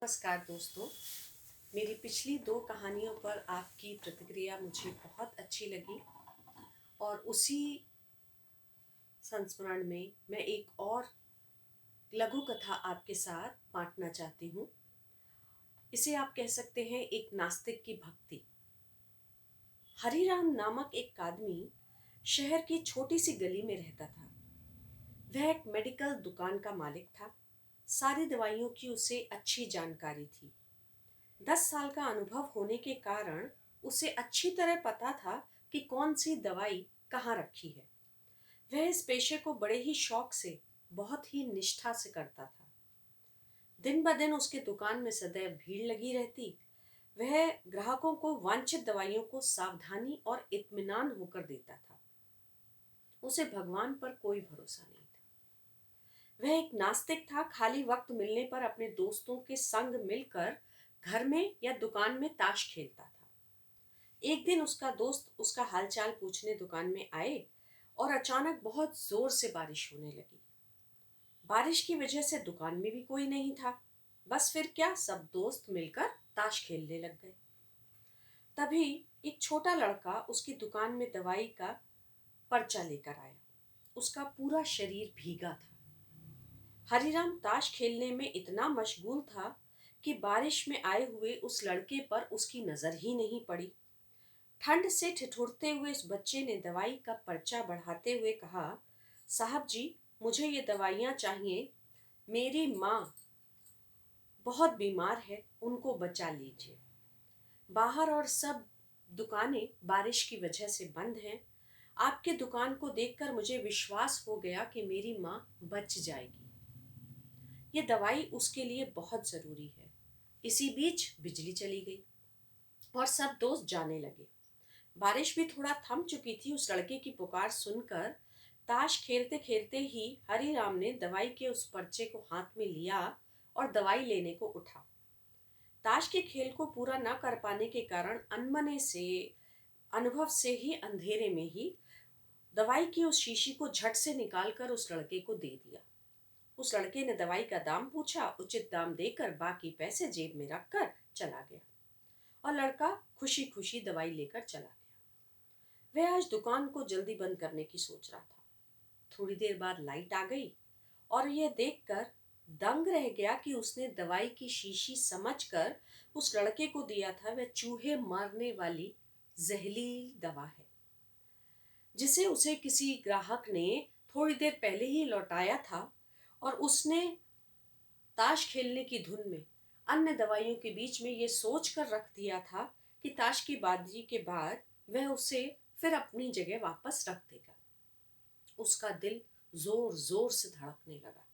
नमस्कार दोस्तों। मेरी पिछली दो कहानियों पर आपकी प्रतिक्रिया मुझे बहुत अच्छी लगी और उसी संस्मरण में मैं एक और लघु कथा आपके साथ बांटना चाहती हूँ। इसे आप कह सकते हैं एक नास्तिक की भक्ति। हरिराम नामक एक आदमी शहर की छोटी सी गली में रहता था। वह एक मेडिकल दुकान का मालिक था। सारी दवाइयों की उसे अच्छी जानकारी थी। 10 साल का अनुभव होने के कारण उसे अच्छी तरह पता था कि कौन सी दवाई कहाँ रखी है। वह इस पेशे को बड़े ही शौक से, बहुत ही निष्ठा से करता था। दिन ब दिन उसके दुकान में सदैव भीड़ लगी रहती। वह ग्राहकों को वांछित दवाइयों को सावधानी और इत्मीनान होकर देता था। उसे भगवान पर कोई भरोसा नहीं था। वह एक नास्तिक था। खाली वक्त मिलने पर अपने दोस्तों के संग मिलकर घर में या दुकान में ताश खेलता था। एक दिन उसका दोस्त उसका हालचाल पूछने दुकान में आए और अचानक बहुत जोर से बारिश होने लगी। बारिश की वजह से दुकान में भी कोई नहीं था। बस फिर क्या, सब दोस्त मिलकर ताश खेलने लग गए। तभी एक छोटा लड़का उसकी दुकान में दवाई का पर्चा लेकर आया। उसका पूरा शरीर भीगा था। हरिराम ताश खेलने में इतना मशगूल था कि बारिश में आए हुए उस लड़के पर उसकी नजर ही नहीं पड़ी। ठंड से ठिठुरते हुए उस बच्चे ने दवाई का पर्चा बढ़ाते हुए कहा, साहब जी, मुझे ये दवाइयाँ चाहिए। मेरी माँ बहुत बीमार है, उनको बचा लीजिए। बाहर और सब दुकानें बारिश की वजह से बंद हैं। आपके दुकान को देखकर मुझे विश्वास हो गया कि मेरी माँ बच जाएगी। ये दवाई उसके लिए बहुत जरूरी है। इसी बीच बिजली चली गई और सब दोस्त जाने लगे। बारिश भी थोड़ा थम चुकी थी। उस लड़के की पुकार सुनकर ताश खेलते खेलते ही हरिराम ने दवाई के उस पर्चे को हाथ में लिया और दवाई लेने को उठा। ताश के खेल को पूरा न कर पाने के कारण अनमने से, अनुभव से ही, अंधेरे में ही दवाई की उस शीशी को झट से निकालकर उस लड़के को दे दिया। उस लड़के ने दवाई का दाम पूछा, उचित दाम देकर बाकी पैसे जेब में रखकर चला गया और लड़का खुशी खुशी दवाई लेकर चला गया। वह आज दुकान को जल्दी बंद करने की सोच रहा था। थोड़ी देर बाद लाइट आ गई और यह देखकर दंग रह गया कि उसने दवाई की शीशी समझकर उस लड़के को दिया था वह चूहे मारने वाली जहरीली दवा है, जिसे उसे किसी ग्राहक ने थोड़ी देर पहले ही लौटाया था। और उसने ताश खेलने की धुन में अन्य दवाइयों के बीच में ये सोच कर रख दिया था कि ताश की बाजी के बाद वह उसे फिर अपनी जगह वापस रख देगा। उसका दिल जोर जोर से धड़कने लगा।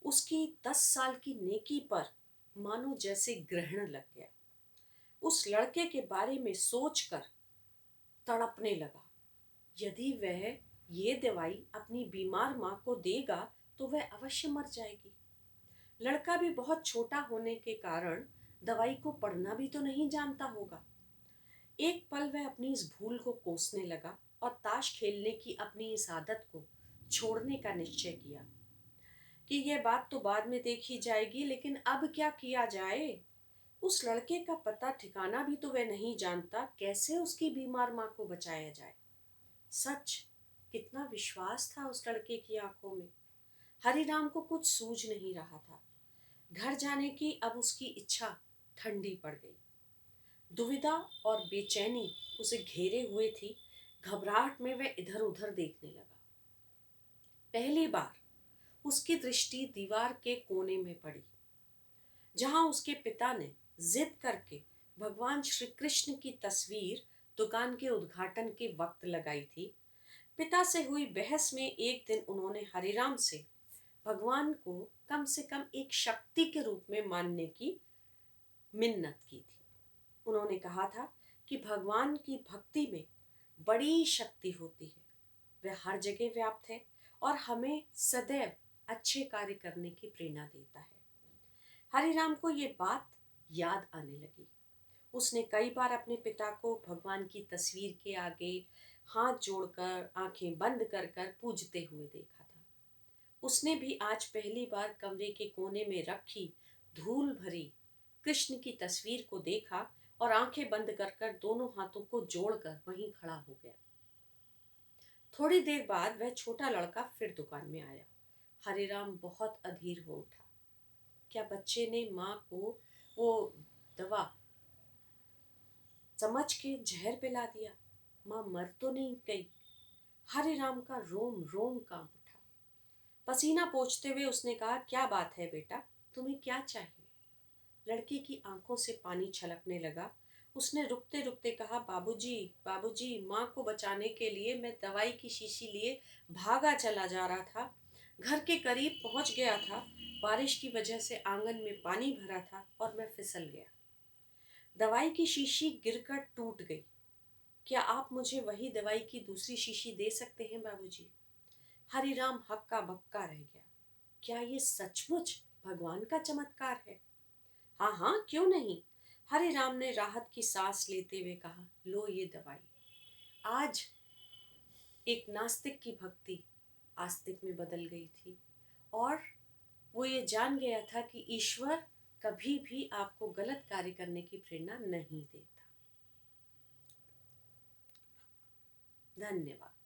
उसकी 10 साल की नेकी पर मानो जैसे ग्रहण लग गया। उस लड़के के बारे में सोचकर तड़पने लगा। यदि वह ये दवाई अपनी बीमार माँ को देगा तो वह अवश्य मर जाएगी। लड़का भी बहुत छोटा होने के कारण दवाई को पढ़ना भी तो नहीं जानता होगा। एक पल वह अपनी इस भूल को कोसने लगा और ताश खेलने की अपनी इस आदत को छोड़ने का निश्चय किया कि यह बात तो बाद में देखी जाएगी, लेकिन अब क्या किया जाए। उस लड़के का पता ठिकाना भी तो वह नहीं जानता, कैसे उसकी बीमार माँ को बचाया जाए। सच, कितना विश्वास था उस लड़के की आंखों में। हरिराम को कुछ सूझ नहीं रहा था। घर जाने की अब उसकी इच्छा ठंडी पड़ गई। दुविधा और बेचैनी उसे घेरे हुए थी। घबराहट में वह इधर उधर देखने लगा। पहली बार उसकी दृष्टि दीवार के कोने में पड़ी, जहां उसके पिता ने जिद करके भगवान श्री कृष्ण की तस्वीर दुकान के उद्घाटन के वक्त लगाई थी। पिता से हुई बहस में एक दिन उन्होंने हरिराम से भगवान को कम से कम एक शक्ति के रूप में मानने की मिन्नत की थी। उन्होंने कहा था कि भगवान की भक्ति में बड़ी शक्ति होती है। वह हर जगह व्याप्त है और हमें सदैव अच्छे कार्य करने की प्रेरणा देता है। हरिराम को ये बात याद आने लगी। उसने कई बार अपने पिता को भगवान की तस्वीर के आगे हाथ जोड़कर, आंखें बंद कर कर पूजते हुए देखा था। उसने भी आज पहली बार कमरे के कोने में रखी धूल भरी कृष्ण की तस्वीर को देखा और आंखें बंद कर कर दोनों हाथों को जोड़कर वहीं खड़ा हो गया। थोड़ी देर बाद वह छोटा लड़का फिर दुकान में आया। हरिराम बहुत अधीर हो उठा। क्या बच्चे ने माँ को वो दवा समझ के जहर पिला दिया? माँ मर तो नहीं गई? हरिराम का रोम रोम कांप उठा। पसीना पोंछते हुए उसने कहा, क्या बात है बेटा, तुम्हें क्या चाहिए? लड़के की आंखों से पानी छलकने लगा। उसने रुकते रुकते कहा, बाबूजी, बाबूजी, माँ को बचाने के लिए मैं दवाई की शीशी लिए भागा चला जा रहा था। घर के करीब पहुंच गया था। बारिश की वजह से आंगन में पानी भरा था और मैं फिसल गया। दवाई की शीशी गिरकर टूट गई। क्या आप मुझे वही दवाई की दूसरी शीशी दे सकते हैं बाबूजी? हरिराम हक्का बक्का रह गया। क्या ये सचमुच भगवान का चमत्कार है? हाँ हाँ, क्यों नहीं। हरिराम ने राहत की सांस लेते हुए कहा, लो ये दवाई। आज एक नास्तिक की भक्ति आस्तिक में बदल गई थी और वो ये जान गया था कि ईश्वर कभी भी आपको गलत कार्य करने की प्रेरणा नहीं देता। धन्यवाद।